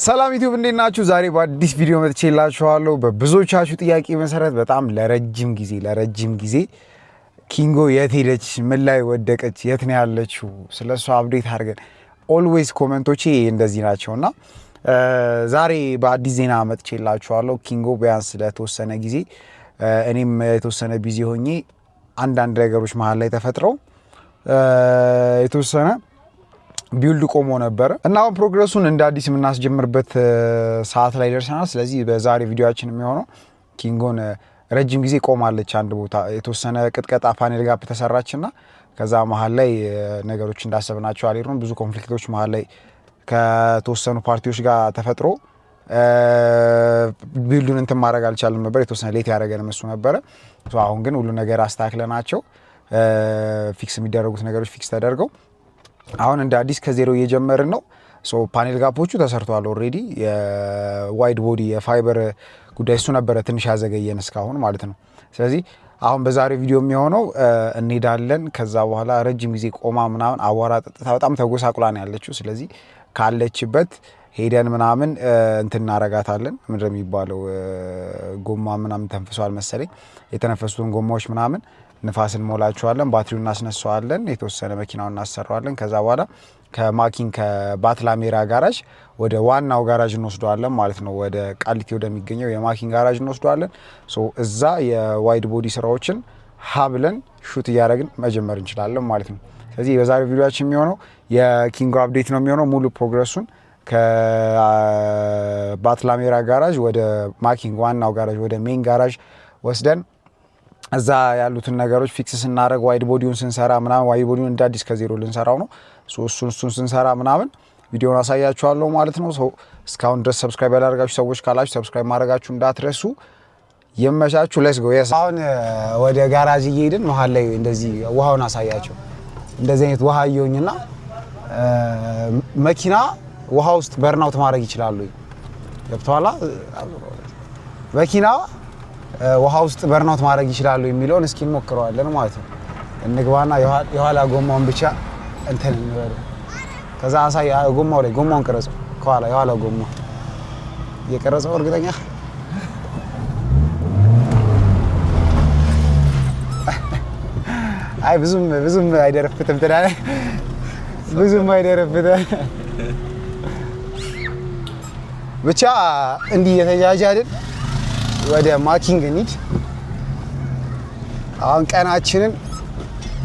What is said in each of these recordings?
ሰላም ዩቲዩብ እንዴት ናችሁ? ዛሬ በአዲስ ቪዲዮ መጥቼላችኋለሁ። በብዙዎቻችሁ ጥያቄ መሰረት በጣም ለረጅም ጊዜ ኪንጎ የት ሄደች፣ ምን ላይ ወደቀች፣ የት ነው ያለችው፣ ስለሷ አፕዴት አድርገን ኦልዌይስ ኮሜንቶቼ እንደዚህ ናቸውና ዛሬ በአዲስ ዜና መጥቼላችኋለሁ። ኪንጎ ቢያንስ ለተወሰነ ጊዜ እኔም የተወሰነ ቢዚ ሆኜ አንዳንድ ነገሮች መሀል ላይ ተፈጥረው የተወሰነ ቢውልድ ቆሞ ነበር እና አሁን ፕሮግረሱን እንደ አዲስ የምናስጀምርበት ሰዓት ላይ ደርሰናል። ስለዚህ በዛሬ ቪዲዮአችን የሚሆነው ኪንጎን ረጅም ጊዜ ቆማለች አንድ ቦታ የተወሰነ ቅጥቀጣ ፓኔል ጋፕ ተሰራችና ከዛ መሀል ላይ ነገሮች እንዳሰብናቸው አልሄዱም። ብዙ ኮንፍሊክቶች መሀል ላይ ከተወሰኑ ፓርቲዎች ጋር ተፈጥሮ ቢልዱን እንትን ማድረግ አልቻልንም ነበር። የተወሰነ ሌት ያደረገን እሱ ነበረ። አሁን ግን ሁሉ ነገር አስተካክለናቸው ፊክስ የሚደረጉት ነገሮች ፊክስ ተደርገው አሁን እንደ አዲስ ከዜሮ እየጀመርን ነው። ፓኔል ጋፖቹ ተሰርተዋል ኦልሬዲ። የዋይድ ቦዲ የፋይበር ጉዳይ እሱ ነበረ ትንሽ ያዘገየን እስካሁን ማለት ነው። ስለዚህ አሁን በዛሬ ቪዲዮ የሚሆነው እንሄዳለን። ከዛ በኋላ ረጅም ጊዜ ቆማ ምናምን አቧራ ጠጥታ በጣም ተጎሳቁላ ነው ያለችው። ስለዚህ ካለችበት ሄደን ምናምን እንትን እናረጋታለን። ምንድን የሚባለው ጎማ ምናምን ተንፍሷል መሰለኝ። የተነፈሱትን ጎማዎች ምናምን ንፋስን ሞላቸዋለን፣ ባትሪውን እናስነሳዋለን፣ የተወሰነ መኪናውን እናሰራዋለን። ከዛ በኋላ ከማኪንግ ከባትላሜራ ጋራጅ ወደ ዋናው ጋራጅ እንወስደዋለን ማለት ነው። ወደ ቃሊቲ ወደሚገኘው የማኪንግ ጋራጅ እንወስደዋለን። እዛ የዋይድ ቦዲ ስራዎችን ሀብለን ሹት እያደረግን መጀመር እንችላለን ማለት ነው። ስለዚህ በዛሬው ቪዲዮአችን የሚሆነው የኪንጎ አፕዴት ነው የሚሆነው። ሙሉ ፕሮግረሱን ከባትላሜራ ጋራጅ ወደ ማኪንግ ዋናው ጋራጅ ወደ ሜን ጋራጅ ወስደን እዛ ያሉትን ነገሮች ፊክስ ስናደርግ ዋይድ ቦዲውን ስንሰራ ምናምን ዋይድ ቦዲውን እንደ አዲስ ከዜሮ ልንሰራው ነው። እሱን ስንሰራ ምናምን ቪዲዮውን አሳያችኋለሁ ማለት ነው። እስካሁን ድረስ ሰብስክራይብ ያላደረጋችሁ ሰዎች ካላችሁ ሰብስክራይብ ማድረጋችሁ እንዳትረሱ። ይመቻችሁ። ሌትስ ጎ። አሁን ወደ ጋራጅ እየሄድን መሀል ላይ እንደዚህ ውሃውን አሳያቸው። እንደዚህ አይነት ውሃ እየሆኝና መኪና ውሃ ውስጥ በርናውት ማድረግ ይችላሉ። ገብቶሃል? መኪና ውሃ ውስጥ በርናውት ማድረግ ይችላሉ የሚለውን እስኪ እንሞክረዋለን ማለት ነው። እንግባና የኋላ ጎማውን ብቻ እንትን እንበል። ከዛ አሳይ ጎማው ላይ ጎማውን ቀረጸው። ከኋላ የኋላ ጎማ የቀረጸው እርግጠኛ አይ ብዙም አይደረፍትም ትላለህ። ብዙም አይደረፍትም ብቻ እንዲህ የተጃጃልን ወደ ማኪንግ እንሂድ። አሁን ቀናችንን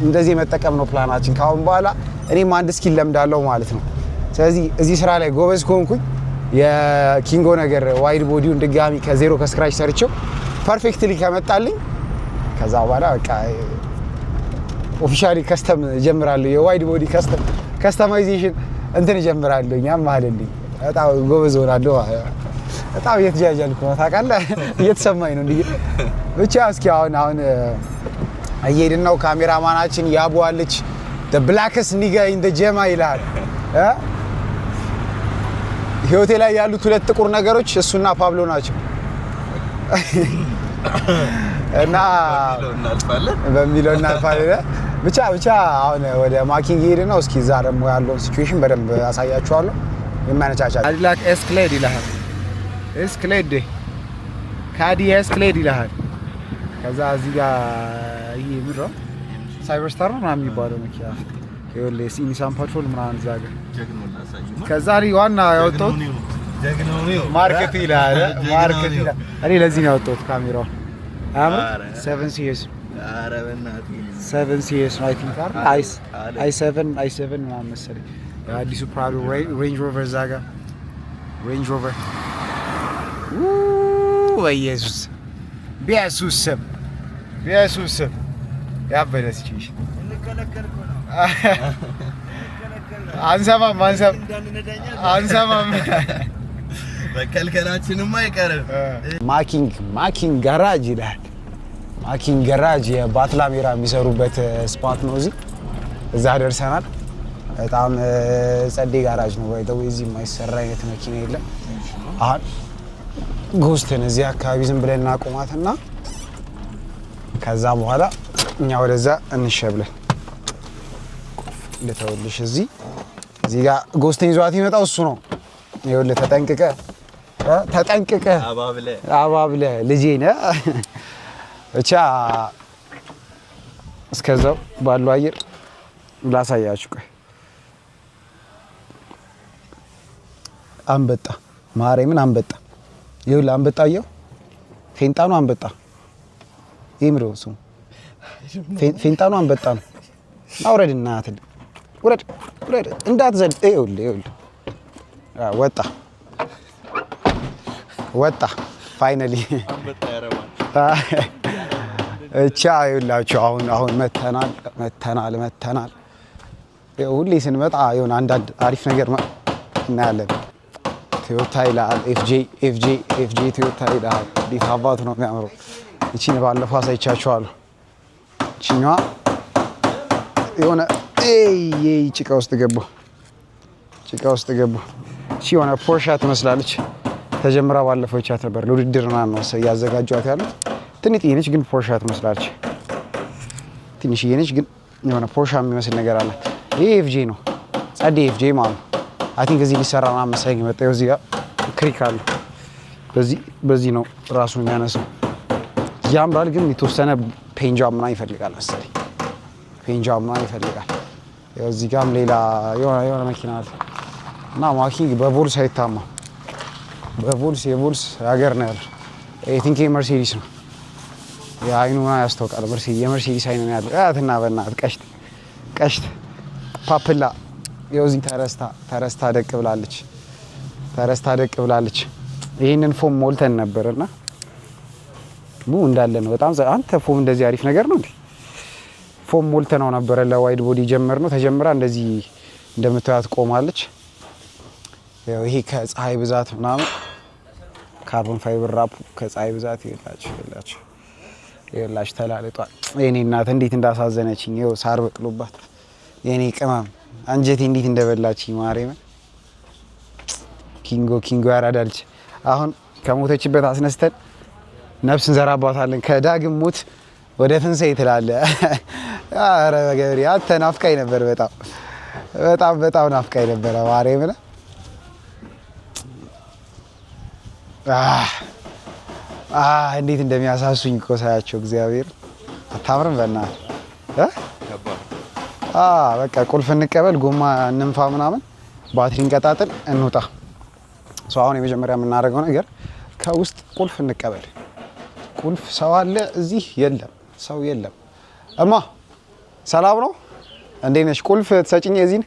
እንደዚህ መጠቀም ነው ፕላናችን። ካሁን በኋላ እኔም አንድ ስኪል ለምዳለሁ ማለት ነው። ስለዚህ እዚህ ስራ ላይ ጎበዝ ከሆንኩኝ የኪንጎ ነገር ዋይድ ቦዲውን ድጋሚ ከዜሮ ከስክራች ሰርቼው ፐርፌክትሊ ከመጣልኝ ከዛ በኋላ በቃ ኦፊሻሊ ከስተም እጀምራለሁ። የዋይድ ቦዲ ከስተማይዜሽን እንትን እጀምራለሁ። እኛም ማለት በጣም ጎበዝ ሆናለሁ። በጣም እየተጃጃልኩ ነው ታውቃለህ፣ እየተሰማኝ ነው እንዴ። ብቻ እስኪ አሁን እየሄድን ነው። ካሜራማናችን ያቧለች the blackest nigga in the ጀማ ይላል። ህይወቴ ላይ ያሉት ሁለት ጥቁር ነገሮች እሱና ፓብሎ ናቸው እና በሚለው እናልፋለን። ብቻ አሁን ወደ ማኪንግ እየሄድን ነው። እስኪ እዛ ደግሞ ያለውን ሲቹዌሽን በደንብ አሳያችኋለሁ። የማነቻቻ አዲላክ ኤስክሌድ ይላል። ኤስክሌድ ካዲ ኤስክሌድ ይላል። ከዛ እዚህ ጋር ይሄ ምንድን ነው ሳይበር ስታር ነው ምናምን የሚባለው መኪና ይኸውልህ ኒሳን ፓትሮል ምናምን እዛ ጋር ከዛ ዋና ያወጣሁት ማርኬት ይላል። እኔ ለዚህ ነው ያወጣሁት ካሜራውን። አምሮ 7CS ኧረ በእናትህ 7CS ነው አይ ቲንክ i7 ምናምን መሰለኝ። አዲሱ ፕራዶ ሬንጅ ሮቨር እዛ ጋር ሬንጅ ሮቨር በኢየሱስ ቢያሱስ ያበደ ሲቹዌሽን አንሰማም በከልከላችንም አይቀርም። ማኪንግ ጋራጅ ይላል። ማኪንግ ጋራጅ የባትላሜራ የሚሰሩበት ስፓት ነው። እዛ ደርሰናል። በጣም ጸዴ ጋራጅ ነው። ወይተው እዚህ የማይሰራ አይነት መኪና የለም። አሁን ጎስትን እዚህ አካባቢ ዝም ብለን እናቆማትና ከዛ በኋላ እኛ ወደዛ እንሸብለን ልተውልሽ። እዚህ ጋር ጎስትን ይዟት ይመጣው እሱ ነው። ይኸውልህ ተጠንቅቀህ አባብለህ ልጄ ነህ ብቻ እስከዛው ባለው አየር ላሳያችሁ። ቆይ አንበጣ ማርያምን አንበጣ ይኸውልህ አንበጣየው ፌንጣኑ አንበጣ ይምሮ እሱ ፌንጣኑ አንበጣ ነው። አውረድ እናትህ ውረድ እንዳትዘል። ይኸውልህ ወጣ ፋይናሊ እቻ ይኸውላችሁ አሁን መተናል። ሁሌ ስንመጣ የሆነ አንዳንድ አሪፍ ነገር እናያለን። ቶዮታ ይላል ኤፍጄ ቶዮታ ይላል። እንዴት አባቱ ነው የሚያምረው። እቺን ባለፈው አሳይቻችኋለሁ። እቺኛዋ የሆነ ጭቃ ውስጥ ገቡ። እቺ የሆነ ፖርሻ ትመስላለች። ተጀምራ ባለፈው ይቻት ነበር ለውድድር ነው ያዘጋጇት ያሉት። ትንሽዬ ነች ግን ፖርሻ ትመስላለች። ትንሽዬ ነች ግን የሆነ ፖርሻ የሚመስል ነገር አላት። ይሄ ኤፍጄ ነው፣ ጸዴ ኤፍጄ ማለት ነው። አይ ቲንክ እዚህ ሊሰራ ምናምን መሰለኝ የመጣው። እዚህ ጋር ክሪክ አለ። በዚህ ነው ራሱን የሚያነሳው። ያምራል ግን የተወሰነ ፔንጃ ምናምን ይፈልጋል መሰለኝ። ያው እዚህ ጋርም ሌላ የሆነ መኪና አለ እና ማኪንግ በቮልስ አይታማ። የቮልስ ሀገር ነው ያለው። አይ ቲንክ መርሴዲስ ነው። የአይኑና ያስታውቃል። የመርሴዲስ አይኑ ነው ያለው። አያትና በእናት ቀሽት ፓፕላ ይኸው እዚህ ተረስታ ደቅ ብላለች። ይህንን ፎም ሞልተን ነበርና እንዳለ ነው። በጣም አንተ ፎም እንደዚህ አሪፍ ነገር ነው እንዴ? ፎም ሞልተነው ነበረ ለዋይድ ቦዲ ጀመርነው። ተጀምራ እንደዚህ እንደምታዩት ቆማለች። ያው ይሄ ከፀሐይ ብዛት ምናምን ካርቦን ፋይበር ራፑ ከፀሐይ ብዛት ይላችሁ ተላልጧል። የኔ እናት እንዴት እንዳሳዘነችኝ ይኸው ሳር በቅሎባት የኔ ቅመም አንጀቴ እንዴት እንደበላችኝ ማርያምን። ኪንጎ ያራዳልች። አሁን ከሞተችበት አስነስተን ነፍስ እንዘራባታለን። ከዳግም ሞት ወደ ትንሣኤ ትላለህ። ኧረ በገብሬ አንተ ናፍቃኝ ነበር። በጣም ናፍቃኝ ነበረ ማርያምን። እንዴት እንደሚያሳሱኝ እኮ ሳያቸው እግዚአብሔር። አታምርም በእናትህ። በቃ ቁልፍ እንቀበል፣ ጎማ እንንፋ ምናምን፣ ባትሪ እንቀጣጥል፣ እንውጣ። አሁን የመጀመሪያ የምናደርገው ነገር ከውስጥ ቁልፍ እንቀበል። ቁልፍ ሰው አለ እዚህ? ሰው የለም። እማ ሰላም ነው? እንዴት ነሽ? ቁልፍ ትሰጭኝ? የዚህን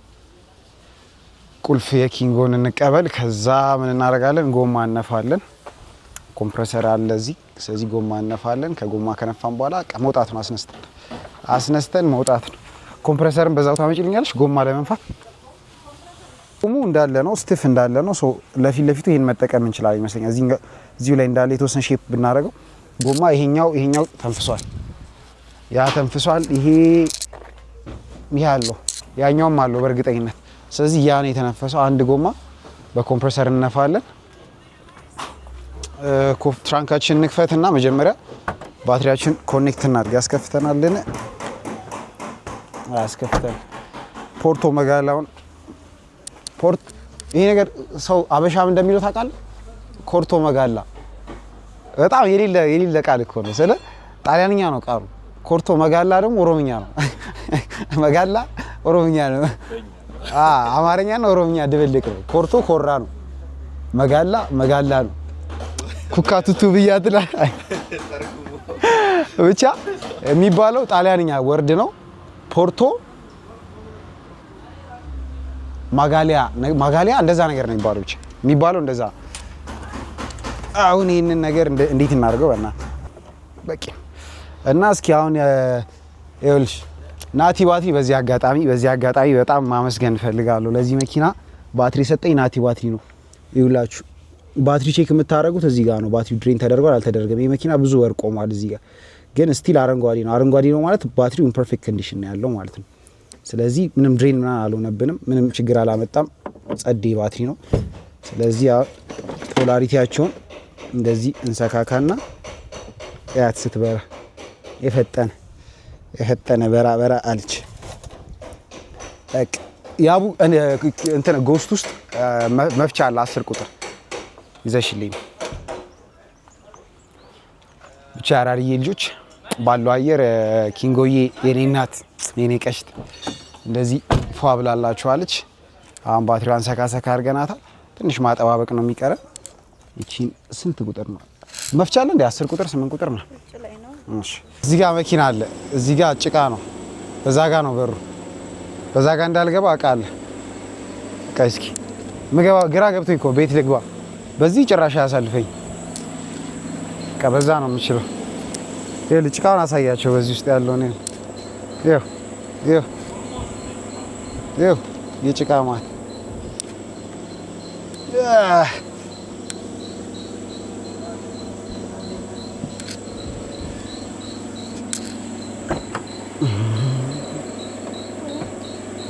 ቁልፍ የኪንጎን እንቀበል። ከዛ ምን እናደርጋለን? ጎማ እነፋለን። ኮምፕረሰር አለ እዚህ። ስለዚህ ጎማ እነፋለን። ከጎማ ከነፋን በኋላ መውጣት ነው። አስነስተን መውጣት ነው። ኮምፕረሰርን በዛው ታመጪልኛለሽ ጎማ ለመንፋት። ቆሙ እንዳለ ነው፣ ስቲፍ እንዳለ ነው። ለፊት ለፊቱ ይሄን መጠቀም እንችላለን ይመስለኛል። እዚሁ ላይ እንዳለ የተወሰነ ሼፕ ብናደርገው ጎማ ይሄኛው ተንፍሷል። ያ ተንፍሷል። ይሄ አለው፣ ያኛውም አለው በእርግጠኝነት። ስለዚህ ያ ነው የተነፈሰው። አንድ ጎማ በኮምፕረሰር እነፋለን። ትራንካችን እንክፈትና መጀመሪያ ባትሪያችን ኮኔክት እናድርግ። ያስከፍተናልን? አያስከፍተን። ፖርቶ መጋላውን ይሄ ነገር ሰው አበሻም እንደሚለው ታውቃለህ? ኮርቶ መጋላ በጣም የሌለ ቃል እኮ ነው። ስለ ጣሊያንኛ ነው ቃሉ። ኮርቶ መጋላ ደግሞ ኦሮምኛ ነው። መጋላ ኦሮምኛ ነው። አማርኛና ኦሮምኛ ድብልቅ ነው። ኮርቶ ኮራ ነው። መጋላ ነው። ኩካቱቱ ብያትላ ብቻ የሚባለው ጣሊያንኛ ወርድ ነው። ፖርቶ ማጋሊያ እንደዛ ነገር ነው የሚባለው እንደዛ። አሁን ይህንን ነገር እንዴት እናደርገው? በቂ እና እስኪ አሁን ይኸውልሽ ናቲ ባትሪ በዚህ አጋጣሚ በጣም ማመስገን እፈልጋለሁ። ለዚህ መኪና ባትሪ ሰጠኝ ናቲ ባትሪ ነው። ይኸውላችሁ ባትሪ ቼክ የምታደርጉት እዚህ ጋር ነው። ባትሪ ድሬን ተደርጓል አልተደረገም። ይሄ መኪና ብዙ ወር ቆሟል። እዚህ ጋር ግን ስቲል አረንጓዴ ነው ማለት ባትሪው ኢን ፐርፌክት ኮንዲሽን ነው ያለው ማለት ነው። ስለዚህ ምንም ድሬን ምናምን አልሆነብንም፣ ምንም ችግር አላመጣም። ጸዴ ባትሪ ነው። ስለዚህ ፖላሪቲያቸውን እንደዚህ እንሰካካና ያት ስትበራ የፈጠነ በራ አለች። ያቡ እንትን ጎስት ውስጥ መፍቻ አለ 10 ቁጥር ይዘሽልኝ ብቻ። አራርዬ ልጆች ባለው አየር ኪንጎዬ የኔ እናት የኔ ቀሽት እንደዚህ ፏ ብላላችኋለች። አሁን ባትሪዋን ሰካሰካ አድርገናታል። ትንሽ ማጠባበቅ ነው የሚቀረን። እቺን ስንት ቁጥር ነው መፍቻ አለ እንዴ? 10 ቁጥር 8 ቁጥር ነው። እሺ እዚህ ጋር መኪና አለ። እዚህ ጋር ጭቃ ነው። በዛ ጋር ነው በሩ። በዛ ጋር እንዳልገባ አውቃለ። በቃ እስኪ ምገባ ግራ ገብቶኝ እኮ ቤት ልግባ። በዚህ ጭራሽ ያሳልፈኝ። በቃ በዛ ነው የምችለው። ይሄ ጭቃውን አሳያቸው። በዚህ ውስጥ ያለው ነው። ይኸው የጭቃ ማለት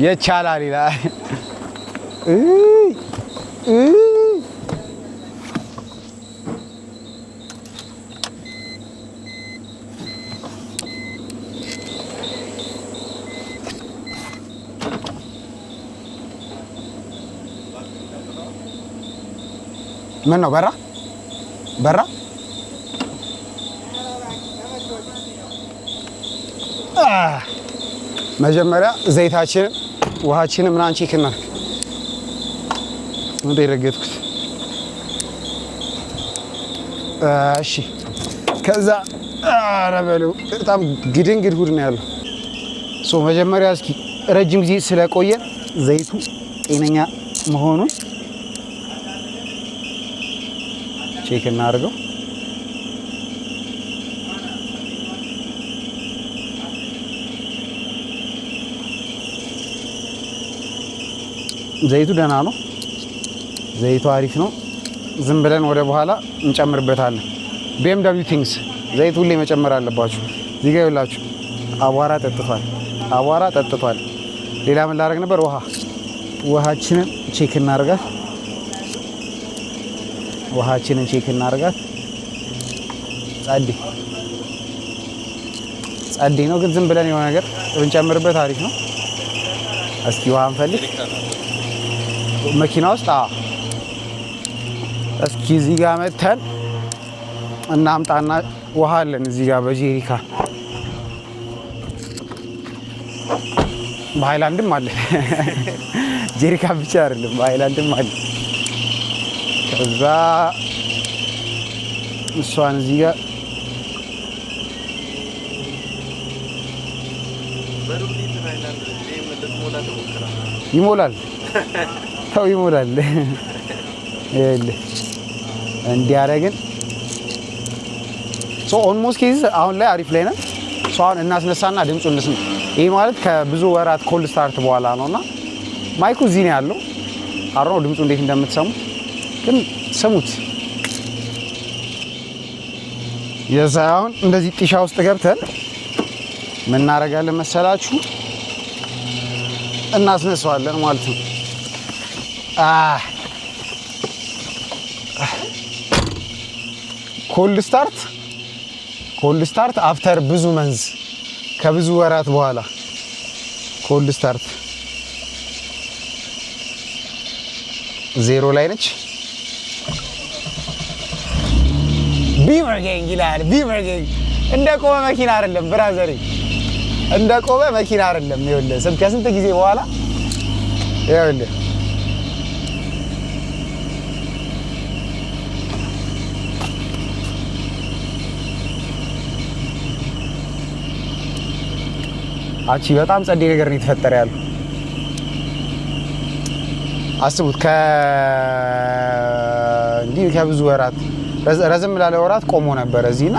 የቻላል ይላል። ምን ነው በራ መጀመሪያ ዘይታችንን ውሃችንን ምናምን ቼክ እናድርግ። እንደ ረገጥኩት እሺ። ከዛ ኧረ በለው በጣም ግድንግድ ሁድ ነው ያለው። መጀመሪያ እስኪ ረጅም ጊዜ ስለቆየ ዘይቱ ጤነኛ መሆኑን ቼክ እናድርገው። ዘይቱ ደህና ነው። ዘይቱ አሪፍ ነው። ዝም ብለን ወደ በኋላ እንጨምርበታለን። BMW ቲንግስ ዘይቱ ሁሌ መጨመር አለባችሁ። እዚህ ጋር ይኸውላችሁ አቧራ ጠጥቷል። ሌላ ምን ላደርግ ነበር? ውሃችንን ቼክ እናርጋት። ጸዴ ነው፣ ግን ዝም ብለን የሆነ ነገር ብንጨምርበት አሪፍ ነው። እስኪ ውሃ እንፈልግ መኪና ውስጥ። እስኪ እዚህ ጋር መተን እናምጣና ውሃ አለን እዚህ ጋር በጄሪካ በሃይላንድም አለ። ጄሪካ ብቻ አይደለም በሃይላንድም አለ። ከዛ እሷን እዚህ ጋር ይሞላል። ተው ይሞላል። እንዲያደርግን ኦልሞስት ኬዝ አሁን ላይ አሪፍ ላይ ነን። አሁን እናስነሳና ድምፁን እንስማ። ይሄ ማለት ከብዙ ወራት ኮልድ ስታርት በኋላ ነውና ማይኩ እዚህ ነው ያለው። አሮ ድምፁ እንዴት እንደምትሰሙት ግን ስሙት። የዛውን እንደዚህ ጢሻ ውስጥ ገብተን ምን እናደርጋለን መሰላችሁ? እናስነሳዋለን ማለት ነው። ኮልድ ስታርት አፍተር ብዙ መንዝ ከብዙ ወራት በኋላ ኮልድ ስታርት ዜሮ ላይ ነች። ቢመርጌንግ ይላል። ቢመርጌንግ እንደ ቆመ መኪና አይደለም ብራዘሪ፣ እንደ ቆመ መኪና አይደለም። ይኸውልህ ከስንት ጊዜ በኋላ ይኸውልህ አቺ በጣም ጸዴ ነገር ነው የተፈጠረ ያለው። አስቡት እንዲህ ከብዙ ወራት ረዘም ላለ ወራት ቆሞ ነበር እዚህና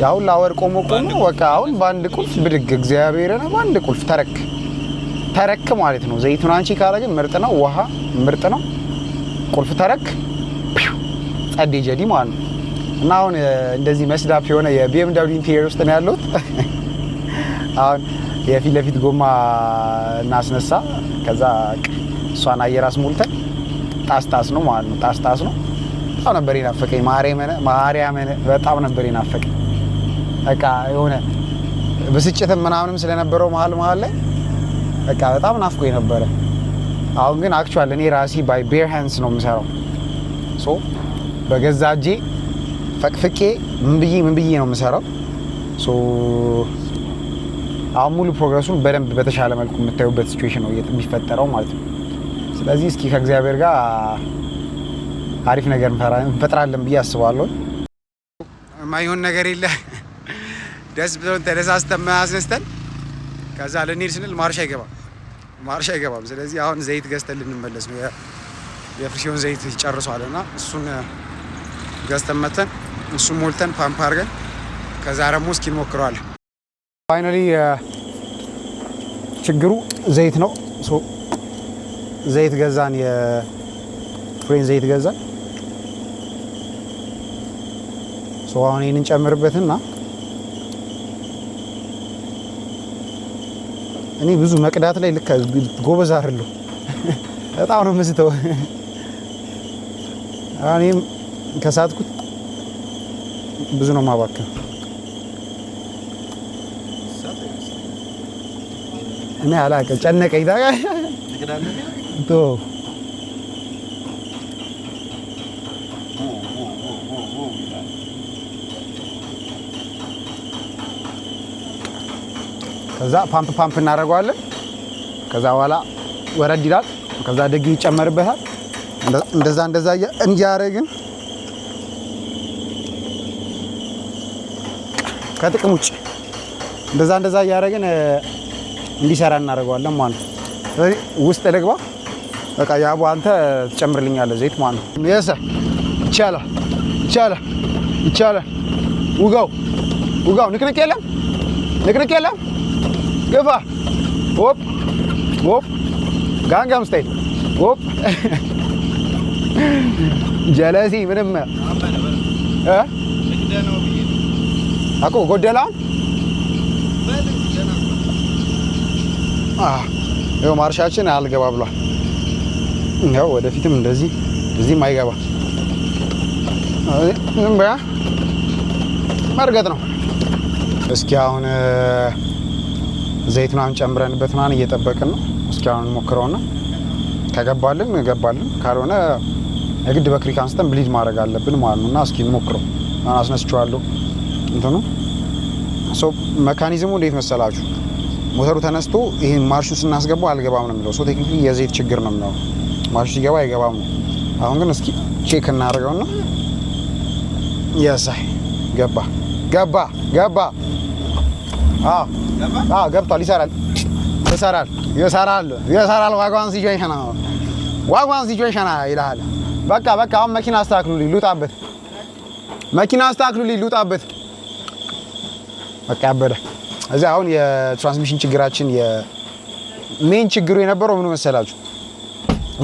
ያው ላወር ቆሞ በቃ አሁን በአንድ ቁልፍ ብድግ እግዚአብሔርና በአንድ ቁልፍ ተረክ ማለት ነው። ዘይቱን አንቺ ካላገኝ ምርጥ ነው። ውሃ ምርጥ ነው። ቁልፍ ተረክ ጸዴ ጀዲ ማለት ነው። እና አሁን እንደዚህ መስዳፍ የሆነ የBMW ኢንቴሪየር ውስጥ ነው ያለው። አሁን የፊት ለፊት ጎማ እናስነሳ። ከዛ እሷን አየር አስሞልተን ጣስጣስ ነው ማለት ነው። ጣስጣስ ነው። በጣም ነበር የናፈቀኝ ማርያምን በጣም ነበር የናፈቀኝ። በቃ የሆነ ብስጭትም ምናምንም ስለነበረው መሀል ላይ በቃ በጣም ናፍቆኝ ነበረ። አሁን ግን አክቹዋሊ እኔ ራሴ ባይ ቤር ሃንድስ ነው የምሰራው። ሶ በገዛ እጄ ፈቅፍቄ ምን ብዬ ነው የምሰራው። ሶ አሁን ሙሉ ፕሮግረሱን በደንብ በተሻለ መልኩ የምታዩበት ሲቹዌሽን ነው የሚፈጠረው ማለት ነው። ስለዚህ እስኪ ከእግዚአብሔር ጋር አሪፍ ነገር እንፈጥራለን ብዬ አስባለሁ። ማይሆን ነገር የለ ደስ ብሎን ተደሳስተን አስነስተን ከዛ ልንሄድ ስንል ማርሽ አይገባም። ስለዚህ አሁን ዘይት ገዝተን ልንመለስ ነው። የፍሪሲዮን ዘይት ይጨርሷልና እሱን ገዝተን መተን እሱን ሞልተን ፓምፕ አድርገን ከዛ ደግሞ እስኪ እንሞክረዋለን። ፋይናሊ ችግሩ ዘይት ነው። ሶ ዘይት ገዛን፣ የፍሬን ዘይት ገዛን። ሶ አሁን ይሄንን ጨምርበትና እኔ ብዙ መቅዳት ላይ ልክ ጎበዝ አይደለሁ። በጣም ነው የምስተው። እኔም ከሳትኩት ብዙ ነው ማባከን። እኔ አላውቅም፣ ጨነቀኝ። ከዛ ፓምፕ እናደርገዋለን። ከዛ በኋላ ወረድ ይላል። ከዛ ደግ ይጨመርበታል። እንደዛ እንዲያረግን ከጥቅም ውጭ እንደዛ እያደረግን እንዲሰራ እናደርገዋለን ማለት ነው። ስለዚህ ውስጥ ልግባ። በቃ ያቡ አንተ ትጨምርልኛለህ ዘይት ማለት ነው። የሰ ይቻላል። ውጋው ንቅንቅ የለም ግፋ። ሆፕ ጋንጋም ስታይል ሆፕ ጀለሲ ምንም አቆ ጎደላ ይኸው ማርሻችን አልገባ ብሏል። ይኸው ወደፊትም እዚህም አይገባ። ዝም በያ መርገጥ ነው። እስኪ አሁን ዘይት ምናምን ጨምረንበት ምናምን እየጠበቅን ነው። እስኪ አሁን ሞክረውና ከገባልን ገባልን፣ ካልሆነ የግድ በክሪክ አንስተን ብሊድ ማድረግ አለብን ማለት ነው። እና እስኪ እንሞክረው። አስነስቼዋለሁ እንትኑ ሶ መካኒዝሙ እንዴት መሰላችሁ? ሞተሩ ተነስቶ ይሄን ማርሹ ስናስገባው አልገባም ነው የሚለው። ሶ ቴክኒካሊ የዘይት ችግር ነው የሚለው። ማርሹ ሲገባ አይገባም ነው። አሁን ግን እስኪ ቼክ እናደርገውና የሳይ ገባ። ገብቷል። ይሰራል። ዋጋውን ሲጆይሸና ይልሃል። በቃ አሁን መኪና አስተካክሉልኝ ልውጣበት። በቃ ያበደ እዚህ አሁን የትራንስሚሽን ችግራችን የሜን ችግሩ የነበረው ምን መሰላችሁ?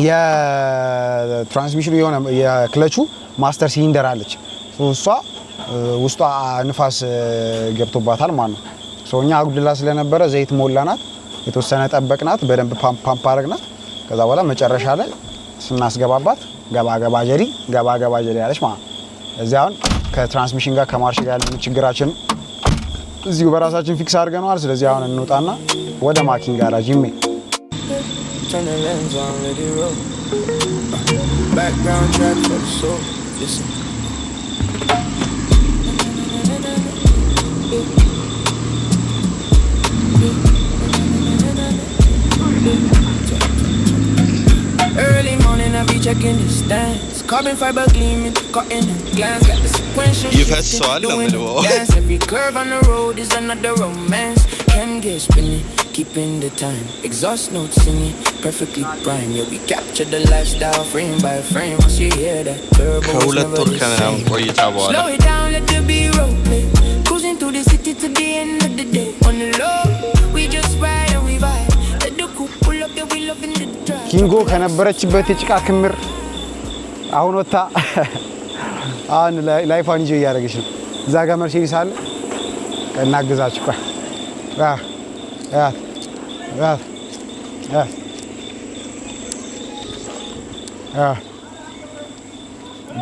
የትራንስሚሽኑ የሆነ የክለቹ ማስተር ሲሊንደር አለች። እሷ ውስጧ ንፋስ ገብቶባታል ማለት ነው። እኛ አጉድላ ስለነበረ ዘይት ሞላናት፣ የተወሰነ ጠበቅናት፣ በደንብ ፓምፕ አረግናት። ከዛ በኋላ መጨረሻ ላይ ስናስገባባት ገባ ጀሪ ያለች ማለት ነው። እዚህ አሁን ከትራንስሚሽን ጋር ከማርሽ ጋር ያለን ችግራችን እዚሁ በራሳችን ፊክስ አድርገናል። ስለዚህ አሁን እንውጣና ወደ ማኪን ጋራጅ ይሜ Early morning I be checking the stats. Carbon fiber gleaming, caught in the glass. Got the sequential shit doing the dance. Every curve on the road is another romance. Can get spinning, keeping the time. Exhaust notes singing, perfectly prime. Yeah, we capture the lifestyle frame by frame. Once you hear that turbo, it's never the same. Slow it down, let the beat roll play. Cruising through the city to the end of the day. On the low, we just ride and we vibe. Let the coupe pull up, yeah, we loving the drive. ኪንጎ ከነበረችበት የጭቃ ክምር አሁን ወጣ። አሁን ላይፋን ይዞ እያደረገች ነው። እዛ ጋር መርሴዲስ አለ። እናግዛችሁ።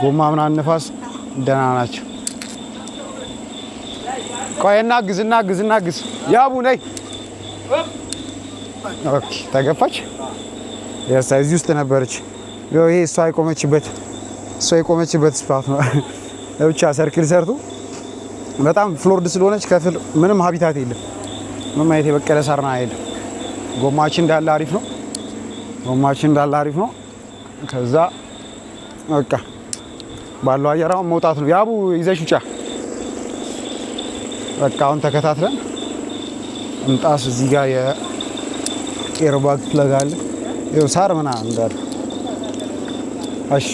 ጎማ ምናምን ነፋስ ደህና ናቸው። ቆይ እናግዝ። ያቡ ነይ። ኦኬ ተገፋች። እዚህ ውስጥ ነበረች። ይሄ እሷ የቆመችበት ስፓት ነው። ብቻ ሰርክል ሰርቶ በጣም ፍሎርድ ስለሆነች ከፍል ምንም ሀቢታት የለም። ምንም አይነት የበቀለ ሳርና የለም። ጎማችን እንዳለ አሪፍ ነው። ከዛ በቃ ባለው አየር አሁን መውጣት ነው። ያቡ ይዘሽ ውጫ። በቃ አሁን ተከታትለን እንጣስ። እዚህ ጋር የኤርባግ ፕለግ አለ። ይኸው ሳር ምናምን እንዳለ እሺ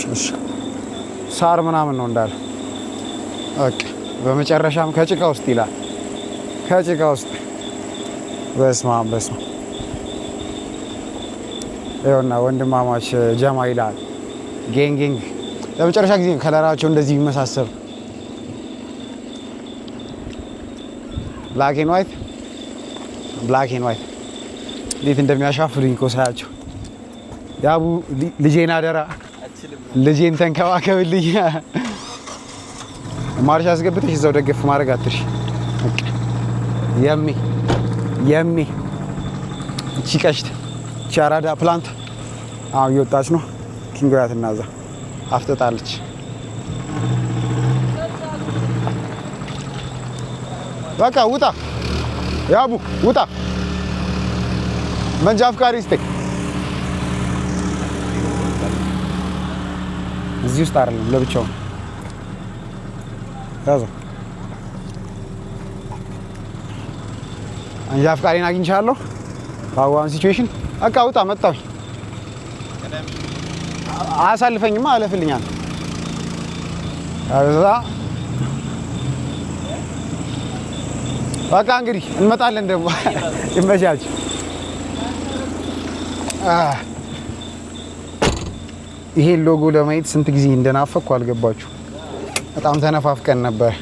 ሳር ምናምን ነው እንዳለ። በቃ በመጨረሻም ከጭቃ ውስጥ ይላል። ከጭቃ ውስጥ በስመ አብ ይኸውና ወንድማማች ጀማ ይላል። ጌንግ ለመጨረሻ ጊዜ ከለራቸው እንደዚህ ይመሳሰሉ። ብላክ ኤንድ ዋይት እንዴት እንደሚያሻፍሩኝ እኮ ሳያቸው። ያቡ ልጄን አደራ፣ ልጄን ተንከባከብልኝ። ማርሽ አስገብተሽ እዛው ደገፍ ማድረግ አትርሽ። የሚ እቺ ቀሽት እቺ አራዳ ፕላንት አሁን እየወጣች ነው። ኪንጎያት እናዛ አፍጥጣለች። በቃ ውጣ ያቡ ውጣ። መንጃ ፍቃድ ይስጠኝ። እዚህ ውስጥ አይደለም ለብቻው ያዘው። መንጃ ፍቃዴን አግኝቻለሁ። ባዋን ሲቹዌሽን በቃ ውጣ። መጣሁ። አያሳልፈኝማ አለፍልኛል። አዛ በቃ እንግዲህ እንመጣለን ደግሞ ይመቻች። ይሄ ሎጎ ለማየት ስንት ጊዜ እንደናፈቅኩ አልገባችሁ። በጣም ተነፋፍቀን ነበር።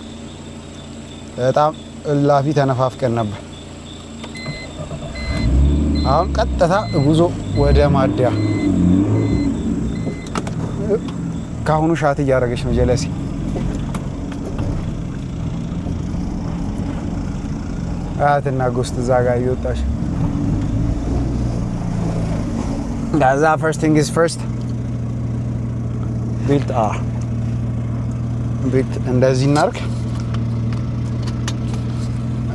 በጣም እላፊ ተነፋፍቀን ነበር። አሁን ቀጥታ ጉዞ ወደ ማደያ። ካሁኑ ሻት እያደረገች ነው ጀለሲ። አያትና ጎስት እዛ ጋር እየወጣች ጋዛ። ፈርስት ቲንግ ኢዝ ፈርስት ቤት እንደዚህ እናርግ።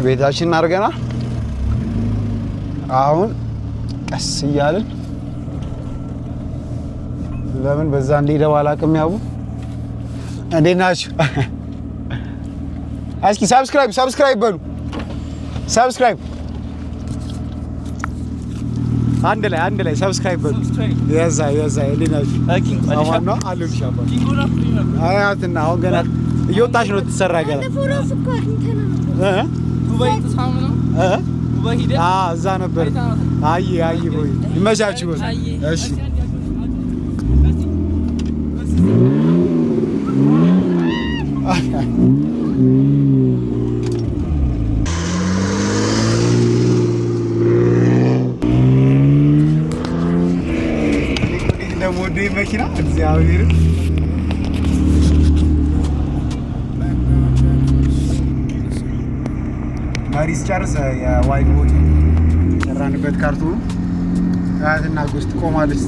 ቤታችን እናርገና አሁን ቀስ እያልን ለምን በዛ እንደሄደ ባላቅም ያቡ እንዴት ናችሁ? እስኪ ሰብስክራይብ በሉ። ሰብስክራይብ አንድ ላይ ሰብስክራይብ በሉ። የዛ እንዴት ናችሁ? አማን ነው አሉ ሻባ አያትና አሁን ገና እየወጣች ነው ተሰራ ገና ዱባይ ተሳም ነው ዱባይ ሄደ። እዛ ነበር። አይ ቦይ ይመቻችሁ። እሺ ወደ መኪና እግዚአብሔር ማሪስ ቻርስ የዋይት ቦዲ ሰራንበት ካርቱኑ አያትና ጎስት ቆማለች።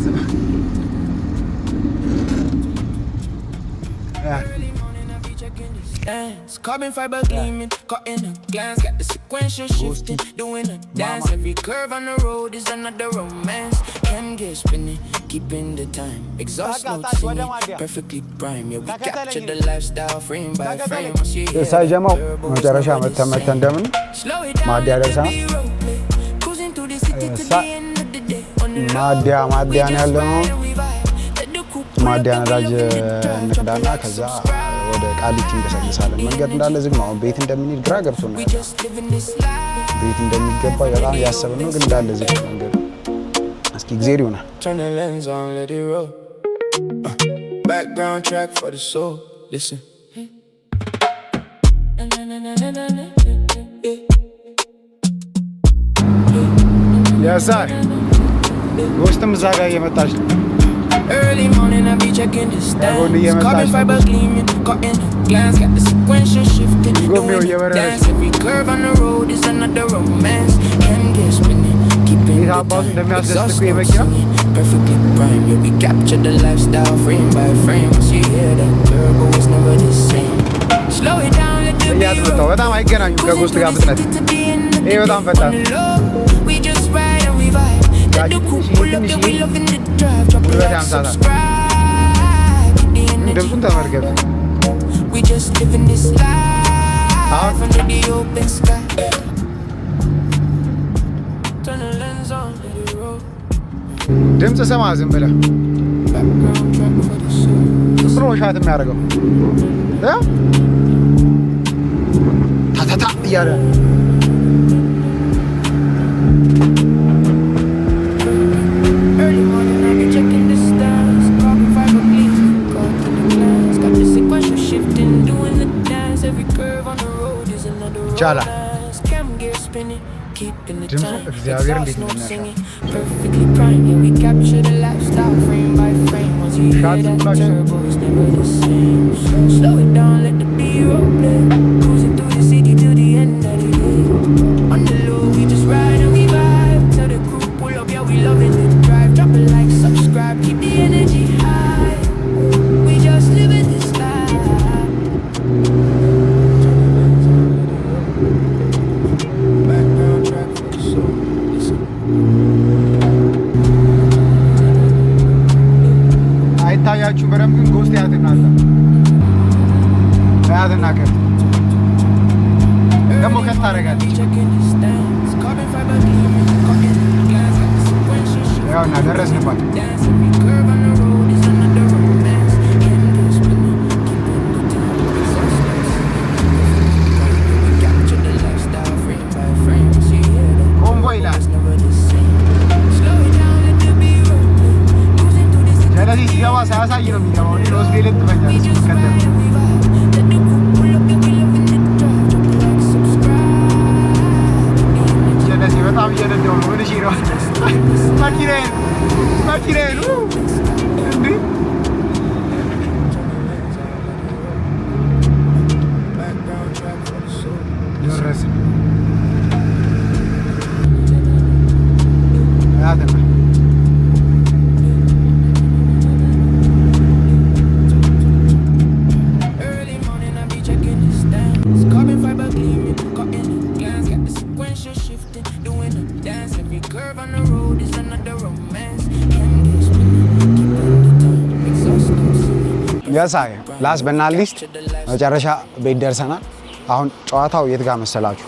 Carbon fiber gleaming, caught in a glance. Got the sequential shifting, doing a dance. Every curve on the road is another romance. Can get spinning, keeping the time. Exhaust notes singing, perfectly prime. Yeah, we capture the lifestyle frame by frame. ሳይጀማው መጨረሻ መተን እንደምን ማዲያ ደርሰናል። ማዲያ ነው ያለነው። ማዲያ ነዳጅ እንቅዳና ከዛ ወደ ቃሊቲ እንገሰግሳለን። መንገድ እንዳለ ዝግ ነው። ቤት እንደምንሄድ ግራ ገብቶናል። ቤት እንደሚገባ በጣም ያሰብን ነው፣ ግን እንዳለ ዝግ ነው መንገዱ። እስኪ እግዚአብሔር ይሆናል። Background track for the soul. Listen. Yes sir. ጎስትም እዛ ጋር እየመጣች ነው። Early morning I be checking the stats. Carbon fiber gleaming, caught in a glance. Got the sequential shifting, doing a dance. Every curve on the road is another romance. Can get spinning, keeping አባቱ እንደሚያስደስት የመኪና perfectly prime. Yeah, we capture the lifestyle frame by frame. Once you hear that turbo, it's never the same. Slow it down, let the beat roll. በጣም አይገናኙም ከጎስት ጋር ፍጥነት ይሄ በጣም ፈጣን We just ride and we vibe. Let the coupe pull up, yeah, we loving the drive. Drop a like, subscribe. ድምፁን ተመልከቱ We just living this life under the open sky. Turn the lens on, let it roll. ድምፅ ሰማ ዝም ብለህ ዝም ብሎ ሻት የሚያደርገው ታታታ እያለ Early morning, I be checking the stars. Carbon fiber gleaming, caught in the glass. Got the sequential shifting, doing the dance. Every curve on the road is another romance. Cam gear spinning, keeping the time. Exhaust notes singing, perfectly prime. Yeah, we capture the lifestyle frame by frame. Once you hear that turbo, it's never the same. Slow it down, let the beat roll play. Cruising through the city till the end of the day. On the low, we just ride and we vibe. Tell the crew pull up, yeah, we loving the drive. Drop a like, subscribe, keep the energy high. We just living this life. Background track for the soul. Listen. አይታያችሁ በደምብ ግን ጎስት ያትናለ ያትናከር ደግሞ ከፍ ታደርጋለች ያውና ደረስንባት ኮንቮይ ይላል ስለዚህ ሲገባ ሳያሳይ ነው የሚገባው ሎስ ቤለት ትበኛለች ከተል ስለዚህ በጣም እየነዳው ነው ወደ ሺሮ ማኪናዬን እንዴ ደረስ ያደና ያሳይ ላስ በናል ሊስት መጨረሻ ቤት ደርሰናል። አሁን ጨዋታው የት ጋር መሰላችሁ?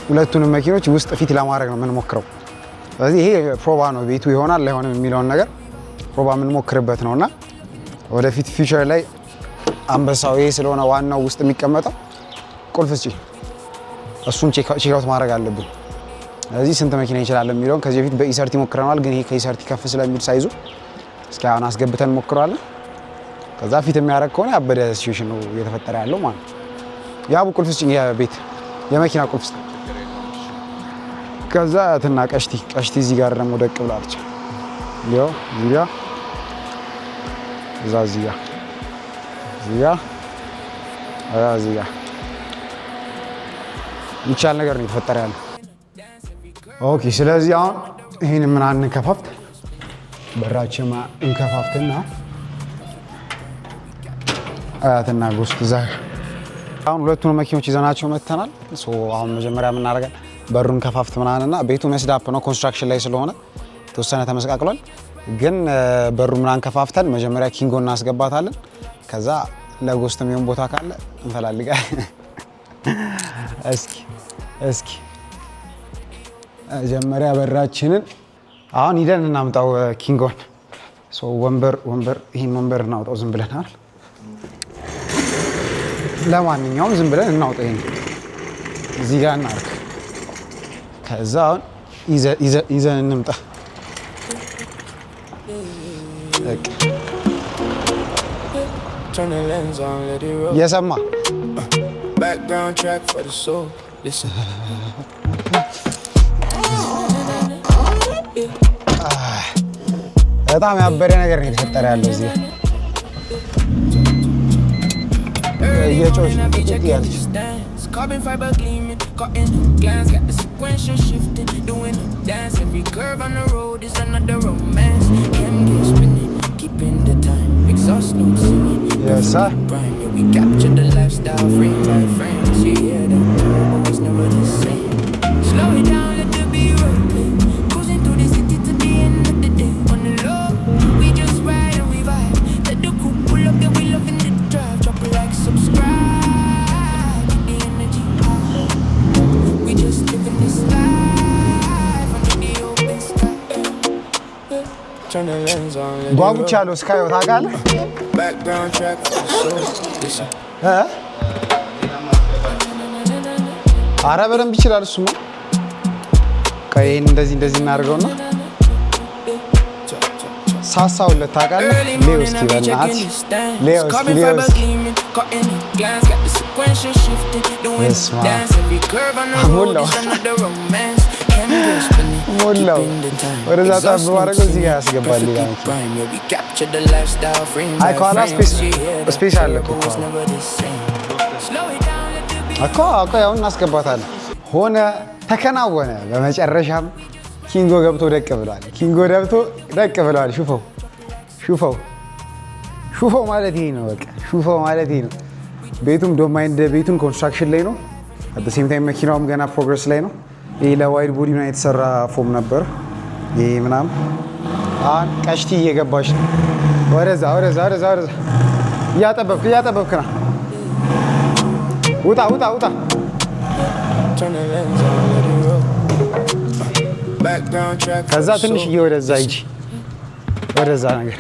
ሁለቱንም መኪኖች ውስጥ ፊት ለማድረግ ነው የምንሞክረው። ስለዚህ ይሄ ፕሮባ ነው፣ ቤቱ ይሆናል ላይሆንም የሚለውን ነገር ፕሮባ የምንሞክርበት ነውና ወደፊት ፊውቸር ላይ አንበሳው ይሄ ስለሆነ ዋናው ውስጥ የሚቀመጠው ቁልፍ እስኪ እሱን ቼክ አውት ማድረግ አለብን። ስለዚህ ስንት መኪና ይችላል የሚለውን ከዚህ በፊት በኢሰርቲ ሞክረናል፣ ግን ይሄ ከኢሰርቲ ከፍ ስለሚል ሳይዙ እስኪ አሁን አስገብተን ሞክረዋለን። ከዛ ፊት የሚያደርግ ከሆነ ያበደ ሲቹዌሽን ነው እየተፈጠረ ያለው ማለት ነው። ያቡ ቁልፍ እስኪ የቤት የመኪና ቁልፍ እስኪ ከዛ ትና ቀሽቲ እዚህ ጋር ደግሞ ደቅ ብላለች። ይኸው እዚህ ጋር እዛ እዚህ ጋር ይቻል ነገር ነው የተፈጠረ ያለው። ኦኬ ስለዚህ አሁን ይሄን ምን አንከፋፍት በራችማ እንከፋፍትና አያትና ጎስት ዛ አሁን ሁለቱን መኪኖች ይዘናቸው መተናል። አሁን መጀመሪያ ምን እናደርጋለን? በሩን ከፋፍት ምናንና ቤቱ መስዳፕ ነው ኮንስትራክሽን ላይ ስለሆነ ተወሰነ ተመስቃቅሏል። ግን በሩ ምናን ከፋፍተን መጀመሪያ ኪንጎ እናስገባታለን። ከዛ ለጎስት የሚሆን ቦታ ካለ እንፈላልጋለን። እስኪ መጀመሪያ በራችንን አሁን ሂደን እናምጣው ኪንጎን። ወንበር ይህን ወንበር እናውጣው ዝም ብለናል። ለማንኛውም ዝም ብለን እናውጣው። ይሄን እዚህ ጋር እናርክ። ከዛ አሁን ይዘን እንምጣ። የሰማ በጣም ያበደ ነገር ነው የተፈጠረ ያለው እዚህ እየጮሽ ያለች carbon fiber gleaming, caught in a glance. Got the sequential shifting, doing a dance. Every curve on the road is another romance. Can get spinning, keeping the time. Exhaust notes singing. Yes, sir. Prime, yeah, we capture the lifestyle frame by frame. You hear that turbo, it's never the same. Slow it down, let the beat roll play. Cruising through the city to the end of the day. On the low, we just ride and we vibe. Let the coupe pull up, yeah, we loving the drive. Drop a like, subscribe, get the energy high. We just living this life under the open sky. Turn the lens on, let it ጓጉቻለሁ እስካየው ታውቃለህ? background track for the show. Listen. ኧረ በደንብ ይችላል እሱማ። ይሄን እንደዚህ እናድርገውና ሳሳውለት ታውቃለህ? ሌው እስኪ በእናትህ ሌው እስኪ ሞላው ወደዛ ጣብ ባደረገው እዚህ ጋር ያስገባል። አይ ከኋላ ስፔስ አለ እኮ ያው እናስገባታለን። ሆነ ተከናወነ። በመጨረሻም ኪንጎ ገብቶ ደቅ ብሏል። ሹፈው ማለት ይሄ ነው። በቃ ሹፈው ማለት ይሄ ነው። ቤቱም ዶማይንድ ቤቱን ኮንስትራክሽን ላይ ነው። አት ዘ ሴም ታይም መኪናውም ገና ፕሮግረስ ላይ ነው። ይሄ ለዋይድ ቦዲ ምናምን የተሰራ ፎም ነበር። ይሄ ምናምን አሁን ቀሽቲ እየገባች ነው። ወደዛ እያጠበብክ ና። ውጣ ከዛ ትንሽዬ ወደዛ ሂጂ። ወደዛ ነገር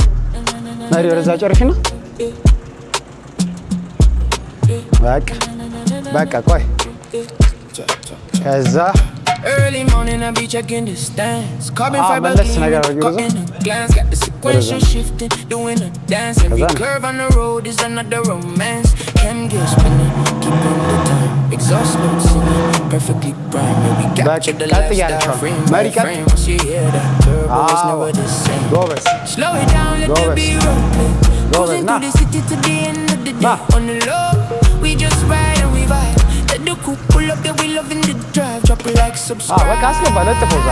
መሪ ወደዛ ጨርሽና በቃ ቆይ ከዛ Early morning I be checking the stats. Carbon fiber gleaming, caught in a glance. Got the sequential shifting, doing a dance. Every curve on the road is another romance. Can get spinning, keeping the time. Exhaust notes singing, perfectly prime. Yeah, we capture the lifestyle frame by frame. Once you hear that turbo, it's never the same. Slow it down, let the beat roll play. Cruising through the city to the end of the day. On the low, we just ride and we vibe. Let the coupe pull up, yeah, we loving the drive. Drop a like, subscribe. በቃ አስገባ። ለጥፈው ዛ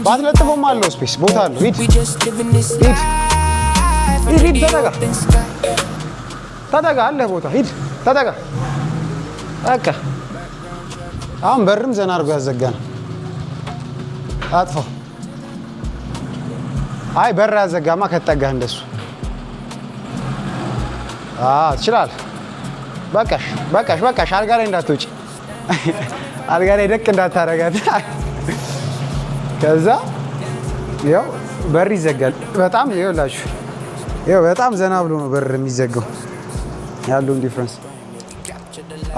ባትለጥፈውም አለው ስፔስ ቦታ አለው። ሂድ ተጠጋ አለ ቦታ ሂድ ተጠጋ። በቃ አሁን በርም ዘና አድርጎ ያዘጋን። አጥፋው። አይ በር ያዘጋማ ከተጠጋህ እንደሱ ትችላለህ። በቃሽ። አልጋ ላይ እንዳትወጪ፣ አልጋ ላይ ደቅ እንዳታረጋት። ከዛ ያው በር ይዘጋል። በጣም ይኸውላችሁ፣ በጣም ዘና ብሎ ነው በር የሚዘጋው። ያለውን ዲፍረንስ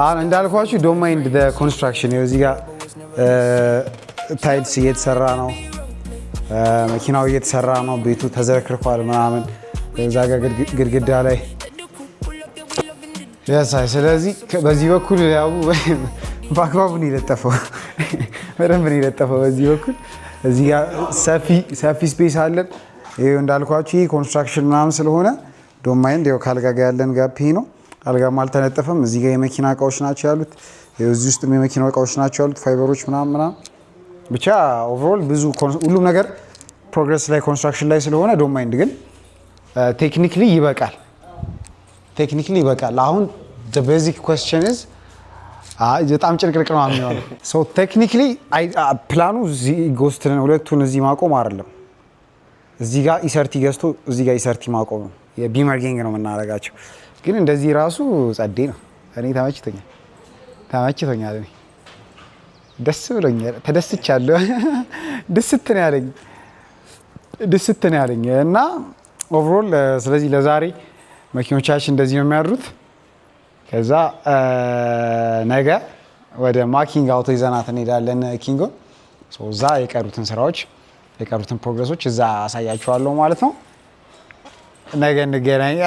አሁን እንዳልኳችሁ ዶማይንድ ኮንስትራክሽን እዚህ ጋር ታይልስ እየተሰራ ነው፣ መኪናው እየተሰራ ነው፣ ቤቱ ተዘረክርኳል ምናምን እዛ ጋር ግድግዳ ላይ ያሳይ። ስለዚህ በዚህ በኩል ያው በአግባቡ ነው የለጠፈው፣ በደንብ ነው የለጠፈው በዚህ በኩል። እዚህ ጋር ሰፊ ስፔስ አለን። ይሄ እንዳልኳችሁ ይሄ ኮንስትራክሽን ምናምን ስለሆነ ዶማይንድ ያው ካልጋ ጋር ያለን ጋፕ ይሄ ነው። አልጋም አልተነጠፈም። እዚህ ጋር የመኪና እቃዎች ናቸው ያሉት፣ እዚህ ውስጥም የመኪና እቃዎች ናቸው ያሉት፣ ፋይበሮች ምናምን ብቻ ኦቨርኦል ብዙ ሁሉም ነገር ፕሮግረስ ላይ ኮንስትራክሽን ላይ ስለሆነ ዶማይንድ ግን ቴክኒክሊ ይበቃል። አሁን the basic question is በጣም ጭንቅርቅ ነው የሚሆነው። ሶ ቴክኒክሊ ፕላኑ እዚህ ጎስትን ሁለቱን እዚህ ማቆም አይደለም፣ እዚህ ጋር ኢሰርቲ ገዝቶ እዚህ ጋር ኢሰርቲ ማቆም ነው። የቢመርጊንግ ነው የምናደርጋቸው። ግን እንደዚህ ራሱ ጸዴ ነው። እኔ ተመችቶኛል። እኔ ደስ ብሎኛል፣ ተደስቻለሁ። ደስት ነው ያለኝ እና ኦቨርኦል ስለዚህ ለዛሬ መኪኖቻችን እንደዚህ ነው የሚያድሩት። ከዛ ነገ ወደ ማኪንግ አውቶ ይዘናት እንሄዳለን ኪንጎን። እዛ የቀሩትን ስራዎች የቀሩትን ፕሮግረሶች እዛ አሳያችኋለሁ ማለት ነው። ነገ እንገናኝ።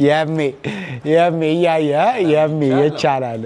የሜ ይቻላል።